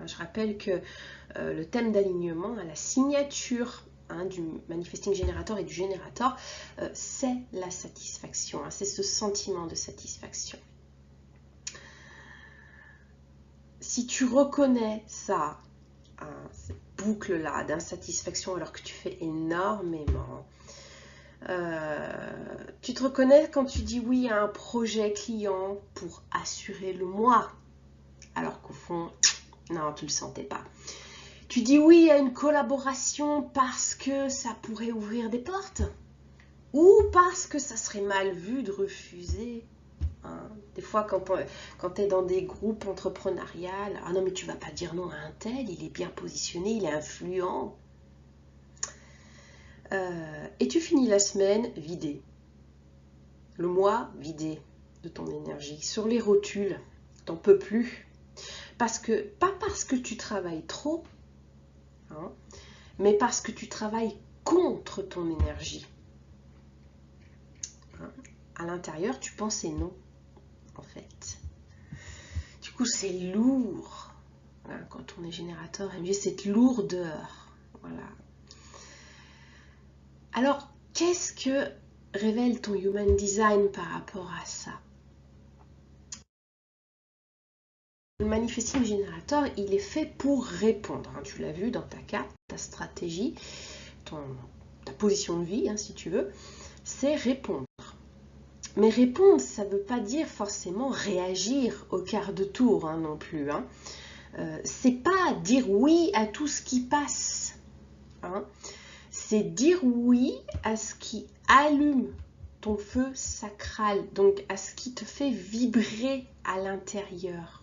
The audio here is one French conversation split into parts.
Je rappelle que le thème d'alignement, la signature du Manifesting Generator et du Générateur, c'est la satisfaction, c'est ce sentiment de satisfaction. Si tu reconnais ça, cette boucle-là d'insatisfaction alors que tu fais énormément, tu te reconnais quand tu dis oui à un projet client pour assurer le moi, alors qu'au fond, non, tu ne le sentais pas. Tu dis oui à une collaboration parce que ça pourrait ouvrir des portes ou parce que ça serait mal vu de refuser. Des fois, quand tu es dans des groupes entrepreneuriales, ah non, mais tu vas pas dire non à un tel, il est bien positionné, il est influent. Et tu finis la semaine vidé. Le mois vidé de ton énergie. Sur les rotules, t'en peux plus. Pas parce que tu travailles trop, mais parce que tu travailles contre ton énergie. À l'intérieur, tu pensais non, en fait. Du coup, c'est lourd. Quand on est générateur, il y a cette lourdeur. Voilà. Alors, qu'est-ce que révèle ton Human Design par rapport à ça? Le Manifesting Generator, il est fait pour répondre. Tu l'as vu dans ta carte, ta stratégie, ta position de vie, si tu veux, c'est répondre. Mais répondre, ça ne veut pas dire forcément réagir au quart de tour non plus. C'est pas dire oui à tout ce qui passe. C'est dire oui à ce qui allume ton feu sacral, donc à ce qui te fait vibrer à l'intérieur.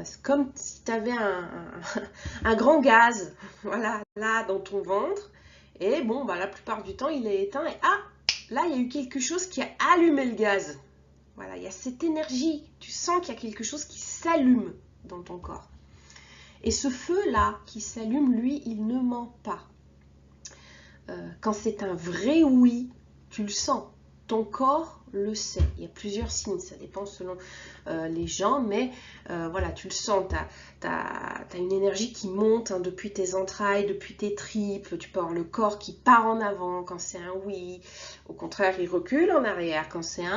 C'est comme si tu avais un grand gaz, voilà, là dans ton ventre, et bon, la plupart du temps il est éteint, et là il y a eu quelque chose qui a allumé le gaz. Voilà, il y a cette énergie, tu sens qu'il y a quelque chose qui s'allume dans ton corps. Et ce feu-là qui s'allume, lui, il ne ment pas. Quand c'est un vrai oui, tu le sens. Ton corps le sait. Il y a plusieurs signes, ça dépend selon les gens, mais voilà, tu le sens. Tu as une énergie qui monte depuis tes entrailles, depuis tes tripes. Tu peux avoir le corps qui part en avant quand c'est un oui. Au contraire, il recule en arrière quand c'est un